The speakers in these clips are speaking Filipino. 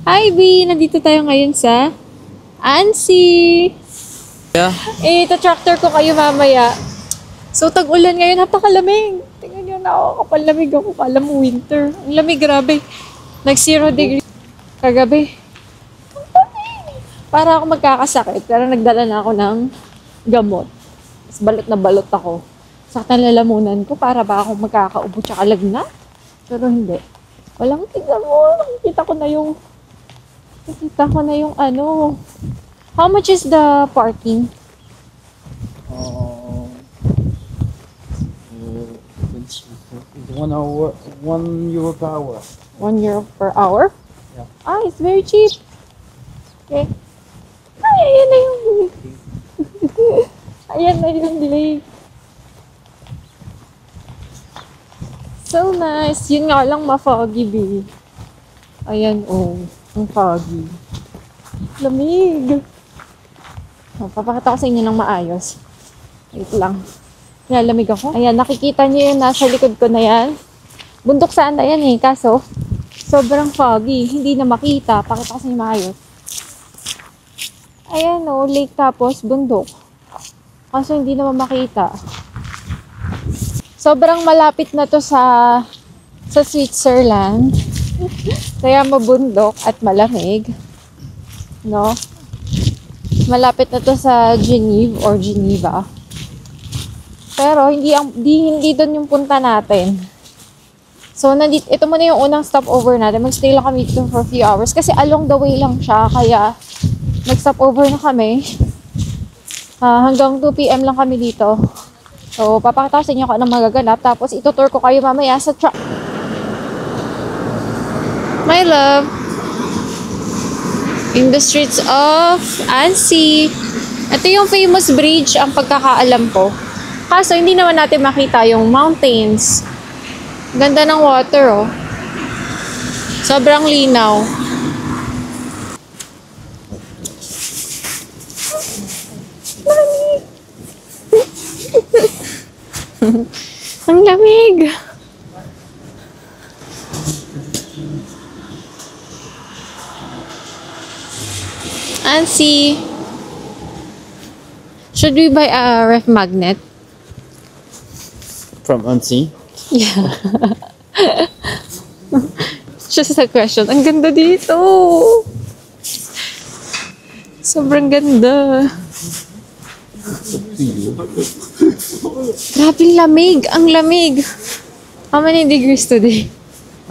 Hi, B! Nandito tayo ngayon sa Ansi! Yeah. Ito-tractor ko kayo mamaya. So, tag-ulan ngayon. Napakalamig. Tingnan nyo, nakakapalamig ako. Kala mo winter. Ang lamig, grabe. Nag-0 degree kagabi. Para ako magkakasakit. Pero nagdala na ako ng gamot. Tapos balot na balot ako. Saktan lalamunan ko para ba ako magkakaubo tsaka lagnat. Pero hindi. Walang tingnan mo. Nakikita ko na yung ano. How much is the parking? €1 per hour. €1 per hour? Yeah. It's very cheap. Okay. Ay, ayan na yung lake. Ayan na yung lake. So nice. Yun nga lang ma-foggy, B. Ayan, ang foggy. Lamig. Papakita ko sa inyo ng maayos. Wait lang. Lamig ako. Ayan, nakikita niyo yung nasa likod ko na yan. Bundok sana yan kaso sobrang foggy. Hindi na makita. Pakita ko sa inyo maayos. Ayan lake tapos bundok. Kaso hindi naman makita. Sobrang malapit na to sa Switzerland. Kaya mabundok at malamig. No? Malapit na to sa Geneva. Pero hindi doon yung punta natin. So ito muna yung unang stopover natin. Magstay lang kami dito for a few hours kasi along the way lang siya, kaya nag-stopover na kami. Hanggang 2 PM lang kami dito. So papakita ko sa inyo kung anong magaganap, tapos itutour ko kayo mamaya sa truck. My love, in the streets of Ansi. Ito yung famous bridge, ang pagkakaalam ko. Kaso hindi naman natin makita yung mountains. Ganda ng water, Sobrang linaw. Lamig! Ang lamig! Ansi. Should we buy a ref magnet? From Ansi? Yeah. Just a question. Ang ganda dito. Sobrang ganda. Grabe lamig. Ang lamig. How many degrees today?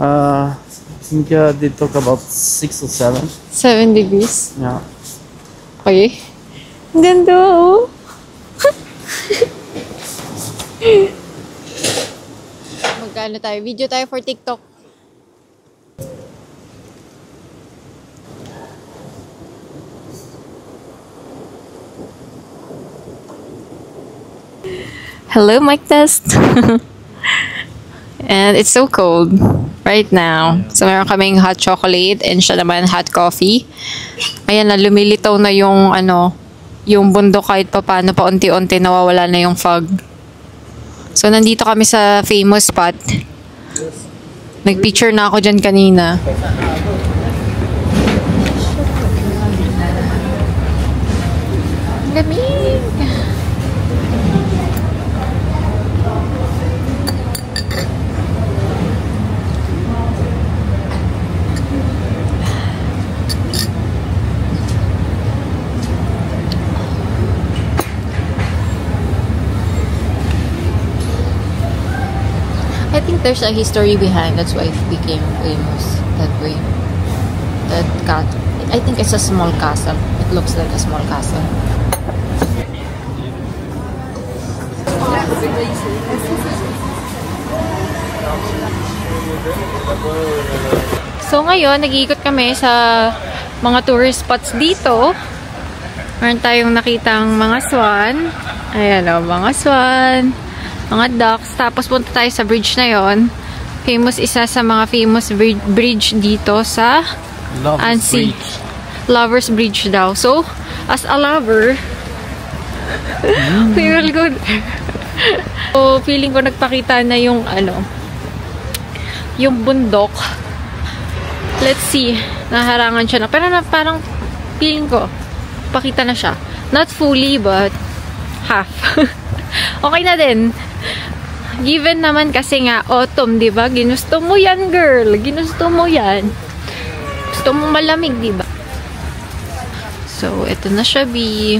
I think they talk about 6 or 7. 7 degrees. Yeah. Okay. Ang ganda, Magkano tayo? Video tayo for TikTok. Hello, mic test. And it's so cold right now. So meron kaming hot chocolate and siya naman hot coffee. Ayan na, lumilitaw na yung yung bundok kahit paano paunti-unti nawawala na yung fog. So nandito kami sa famous spot. Nagpicture na ako dyan kanina. Lamig! I think there's a history behind. That's why it became famous that way. I think it's a small castle. It looks like a small castle. So ngayon, nag-iikot kami sa mga tourist spots dito. Meron tayong nakitang mga swan. Ayan mga swan. Mga ducks. Tapos punta tayo sa bridge na yon. Isa sa mga famous bridge dito sa Ansi. Lovers Bridge daw. So, as a lover, we will go there. So, feeling ko nagpakita na yung yung bundok. Let's see. Naharangan siya na. Pero parang feeling ko, pakita na siya. Not fully, but half. Okay na din. Given naman kasi nga, autumn, di ba? Ginusto mo yan, girl. Ginusto mo yan. Gusto mo malamig, di ba? So, ito na siya, B.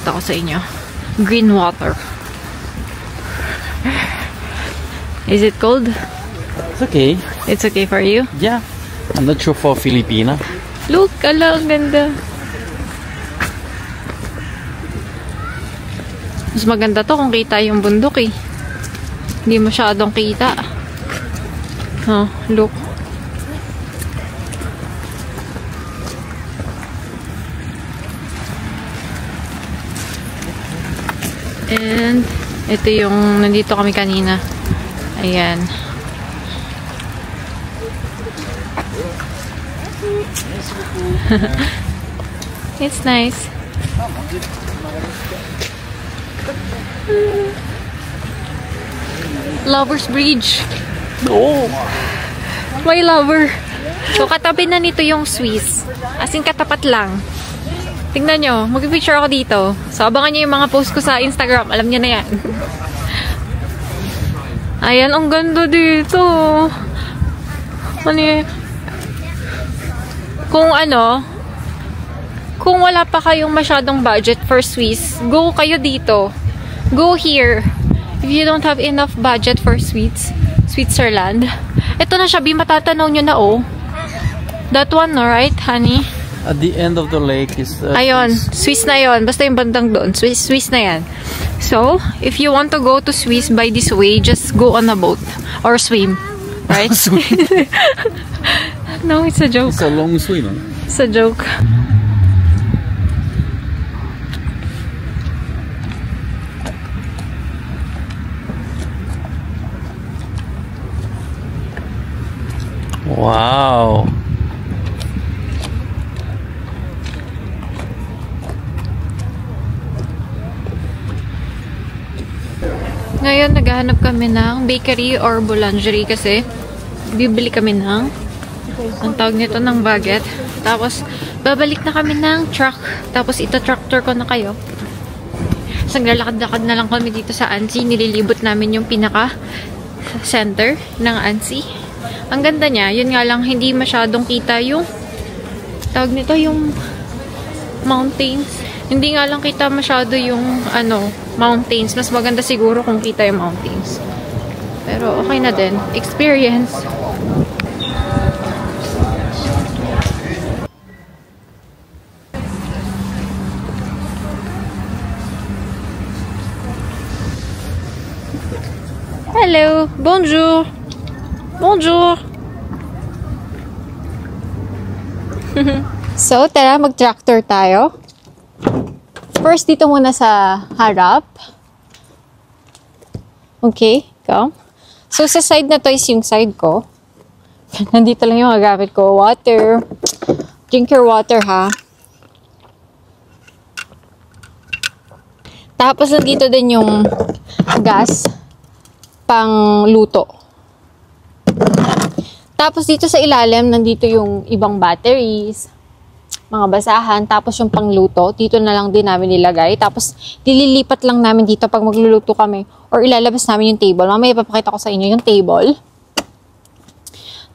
Ito ko sa inyo. Green water. Is it cold? It's okay. It's okay for you? Yeah. I'm not sure for Filipina. Look, ala, ang ganda. Mas maganda to kung kita yung bundok eh. Hindi masyadong kita. Oh, look. And ito yung nandito kami kanina. Ayan. It's nice. Lover's Bridge. Oh. May lover. So, katabi na nito yung Swiss. As in, katapat lang. Tingnan nyo. Mag-picture ako dito. So, abangan nyo yung mga post ko sa Instagram. Alam nyo na yan. Ayan, ang ganda dito. Ano yun? Kung wala pa kayong masyadong budget for Swiss, go kayo dito. Go here. If you don't have enough budget for Switzerland. Ito na siya, matatanaw nyo na, oh. That one, no, right, honey? At the end of the lake is... Ayun, Swiss na yon. Basta yung bandang doon. Swiss na yan. So, if you want to go to Swiss by this way, just go on a boat. Or swim. Right? No, it's a joke. It's a long swim, huh? It's a joke. Wow. Ngayon, naghahanap kami ng bakery or boulangerie kasi bibili kami ng ang tawag nito ng baguette. Tapos, babalik na kami ng truck. Tapos, ita-tractor ko na kayo. So, naglalakad-lakad na lang kami dito sa Annecy. Nililibot namin yung pinaka-center ng Annecy. Ang ganda niya. Yun nga lang, hindi masyadong kita yung tawag nito, yung mountains. Hindi nga lang kita masyado yung mountains. Mas maganda siguro kung kita yung mountains. Pero okay na din. Experience. Hello. Bonjour. Bonjour. So, tara, mag-tractor tayo. First, dito muna sa harap. Okay, come. So, sa side na to is yung side ko. Nandito lang yung gamit ko. Water. Drink your water, ha. Tapos, nandito din yung gas pang luto. Tapos, dito sa ilalim, nandito yung ibang batteries, mga basahan, tapos yung pangluto, dito na lang din namin nilagay. Tapos, dililipat lang namin dito pag magluluto kami or ilalabas namin yung table. Mamaya ipapakita ko sa inyo yung table.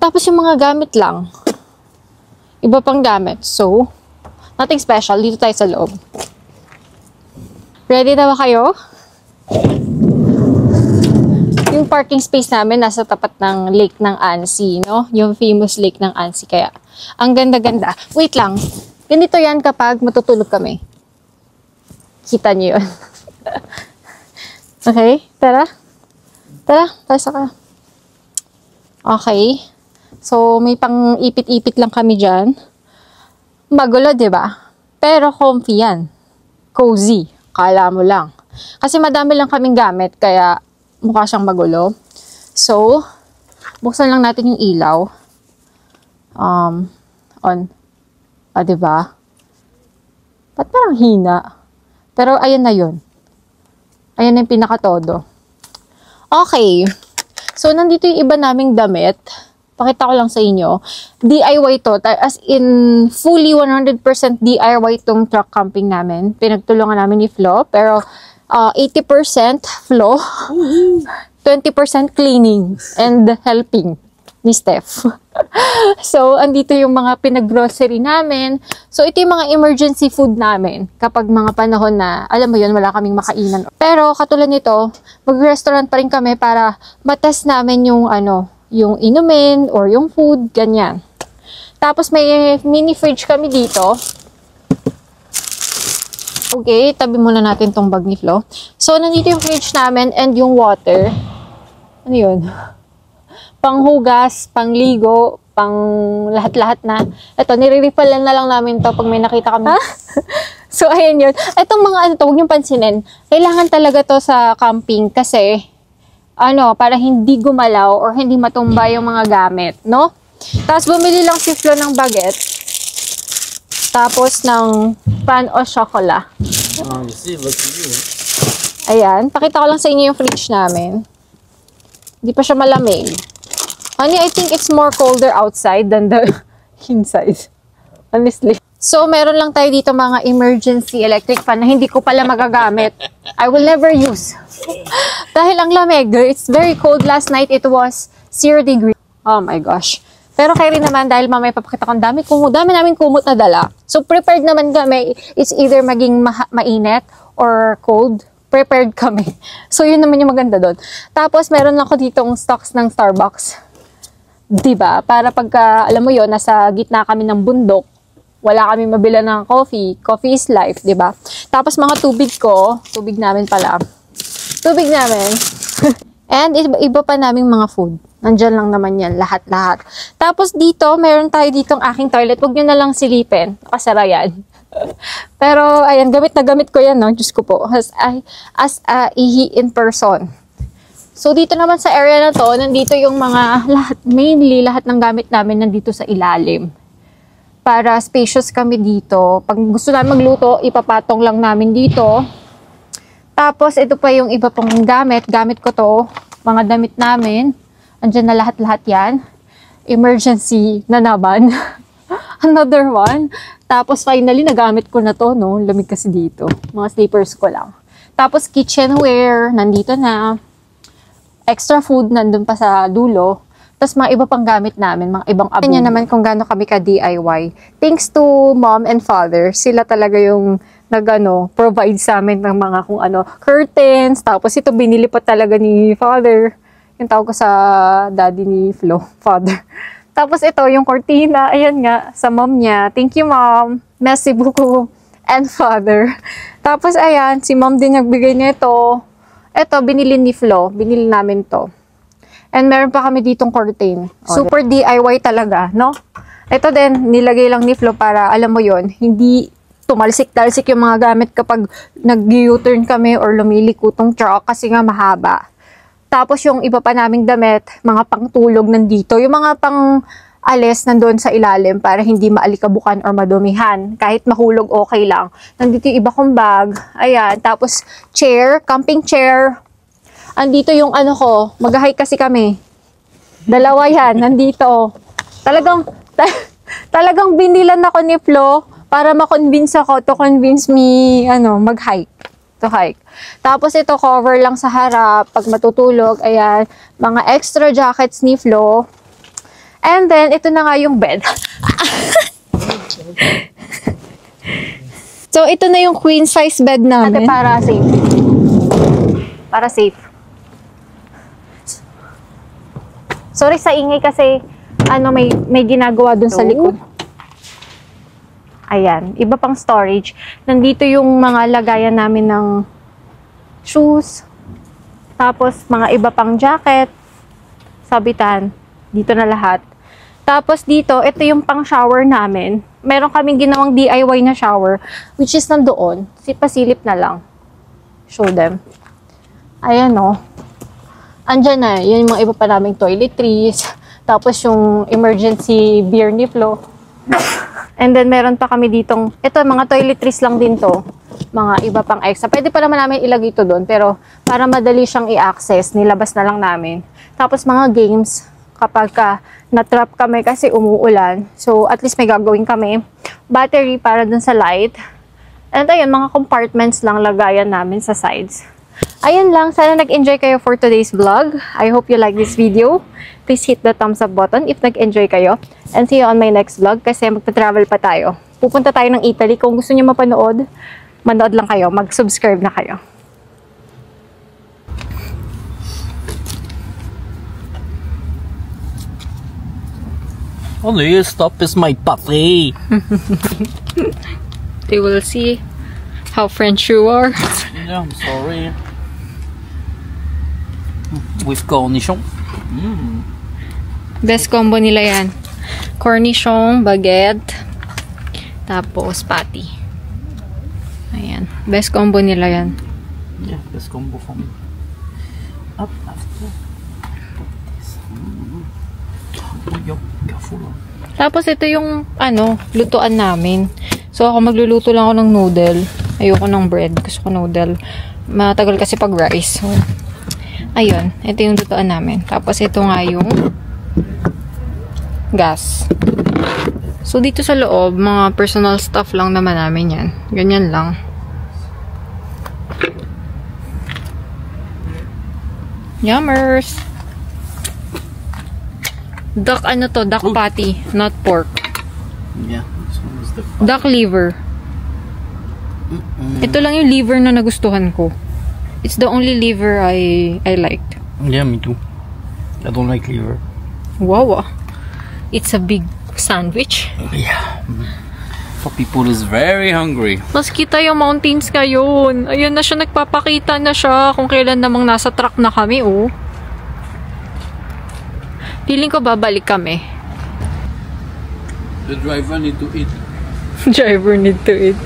Tapos, yung mga gamit lang. Iba pang gamit. So, nothing special. Dito tayo sa loob. Ready na ba kayo? Yung parking space namin nasa tapat ng lake ng Annecy, no? Yung famous lake ng Annecy. Kaya, ang ganda-ganda. Wait lang. Ganito yan kapag matutulog kami. Kita niyo yun. Okay? Tara. Tara. Pasa ka. Okay. So, may pang ipit-ipit lang kami dyan. Magulo, diba? Pero comfy yan. Cozy. Kala mo lang. Kasi madami lang kaming gamit, kaya mukha siyang magulo. So, buksan lang natin yung ilaw. On. Diba? Ba't parang hina? Pero, ayan na yun. Ayan na yung pinaka-todo. Okay. So, nandito yung iba naming damit. Pakita ko lang sa inyo. DIY to. As in, fully 100% DIY tong truck camping namin. Pinagtulungan namin ni Flo. Pero, 80% Flo. 20% cleaning and helping ni Steph. So, andito yung mga pinag-grocery namin. So, ito yung mga emergency food namin kapag mga panahon na, alam mo yun, wala kaming makainan. Pero, katulad nito, mag-restaurant pa rin kami para matest namin yung, yung inumin or yung food, ganyan. Tapos, may mini fridge kami dito. Okay, tabi muna natin tong bag ni Flo. So, nandito yung fridge namin and yung water. Ano yun? Panghugas, pangligo, pang lahat-lahat na. Ito, nire-refillan na lang namin to pag may nakita kami. So, ayan yun. Itong mga huwag niyong pansinin. Kailangan talaga to sa camping kasi, para hindi gumalaw or hindi matumba yung mga gamit, no? Tapos, bumili lang si Flo ng baguette. Tapos, ng pan o chocolat. You see, look at you. Ayan. Pakita ko lang sa inyo yung fridge namin. Hindi pa siya malamig. Honey, I think it's more colder outside than the inside. Honestly. So, meron lang tayo dito mga emergency electric fan na hindi ko pala magagamit. I will never use. Dahil ang lamig. It's very cold. Last night, it was 0 degrees. Oh my gosh. Pero kaya rin naman dahil mamaya papakita ko dami namin kumot na dala. So, prepared naman kami. It's either maging mainit or cold. Prepared kami. So, yun naman yung maganda doon. Tapos, meron ako ditong stocks ng Starbucks. Diba? Para pagka, alam mo yun, nasa gitna kami ng bundok, wala kami mabila ng coffee. Coffee is life, diba? Tapos, mga tubig namin pala. Tubig namin. And, iba pa naming mga food. Nandyan lang naman yan, lahat-lahat. Tapos, dito, meron tayo ditong aking toilet. Huwag nyo na lang silipin. Nakasara yan. Pero, ayan, gamit na gamit ko yan, no? Diyos ko po. As a ihi in person. So, dito naman sa area na to, nandito yung mga, mainly lahat ng gamit namin nandito sa ilalim. Para spacious kami dito. Pag gusto namin magluto, ipapatong lang namin dito. Tapos, ito pa yung iba pong gamit. Gamit ko to, mga damit namin. Andyan na lahat-lahat yan. Emergency na naman. Another one. Tapos, finally, nagamit ko na to, no? Lamig kasi dito. Mga slippers ko lang. Tapos, kitchenware, nandito na. Extra food, nandun pa sa dulo. Tapos, mga iba pang gamit namin, mga ibang abo. Kanya naman kung gaano kami ka-DIY. Thanks to mom and father, sila talaga yung provide sa amin ng mga curtains. Tapos, ito, binili pa talaga ni father. Yung tawag ko sa daddy ni Flo, father. Tapos ito, yung cortina, ayan nga, sa mom niya. Thank you, mom. Merci beaucoup. And father. Tapos ayan, si mom din nagbigay nito. Ito, binili ni Flo. Binili namin to. And meron pa kami ditong curtain. Super DIY talaga, no? Ito din, nilagay lang ni Flo para, alam mo yon, hindi tumalsik-talsik yung mga gamit kapag nag-U-turn kami or lumiliko tong truck kasi nga mahaba. Tapos yung iba pa naming damit, mga pangtulog nandito. Yung mga pang-alis nandun sa ilalim para hindi maalikabukan or madumihan. Kahit mahulog, okay lang. Nandito yung iba kong bag. Ayan. Tapos chair, camping chair. Andito yung ko, mag-hike kasi kami. Dalawa yan, nandito. Talagang binilan ako ni Flo para ma-convince ako to convince me, mag-hike. To hike. Tapos ito, cover lang sa harap pag matutulog. Ayan, mga extra jackets ni Flo. And then, ito na nga yung bed. So, ito na yung queen size bed namin. Para safe. Para safe. Sorry sa ingay kasi, may ginagawa dun sa likod. Ayan, iba pang storage. Nandito yung mga lagayan namin ng shoes. Tapos, mga iba pang jacket. Sabitan. Dito na lahat. Tapos dito, ito yung pang shower namin. Meron kaming ginawang DIY na shower, which is nandoon. Pasilip na lang. Show them. Ayan o. Andyan na. Yan yung mga iba pa naming toiletries. Tapos yung emergency beer ni Flo. And then, meron pa kami ditong, ito, mga toiletries lang din to. Mga iba pang extra. Pwede pa naman namin ilagay ito doon, pero para madali siyang i-access, nilabas na lang namin. Tapos, mga games. kapag na-trap kami kasi umuulan. So, at least may gagawin kami. Battery para dun sa light. And ayun, mga compartments lang lagayan namin sa sides. Ayun lang, sana nag-enjoy kayo for today's vlog. I hope you like this video. Please hit the thumbs up button if nag-enjoy kayo. And see you on my next vlog kasi magta-travel pa tayo. Pupunta tayo ng Italy. Kung gusto niyo mapanood, manood lang kayo. Mag-subscribe na kayo. Only stop is my puppy. They will see how French you are. Yeah, I'm sorry. With cornichon. Best combo nila yan. Cornichon, baguette, tapos patty. Ayan. Best combo nila yan. Yeah, best combo for me. Up after. Put this. Yup, careful. Tapos ito yung, lutuan namin. So ako magluluto lang ako ng noodle. Ayoko ng bread. Gusto ko noodle. Matagal kasi pag rice. So, ayun. Ito yung lutuan namin. Tapos ito nga yung gas. So dito sa loob, mga personal stuff lang naman namin yan. Ganyan lang. Yummers! Duck duck patty, not pork. Yeah, this one is the Duck liver. Ito lang yung liver na nagustuhan ko. It's the only liver I liked. Yeah, me too. I don't like liver. Wow. It's a big sandwich. Yeah. For people who's very hungry. Mas kita yung mountains ngayon. Ayun na siya, nagpapakita na siya kung kailan namang nasa truck na kami, oh. Feeling ko babalik kami. The driver need to eat. Driver need to eat.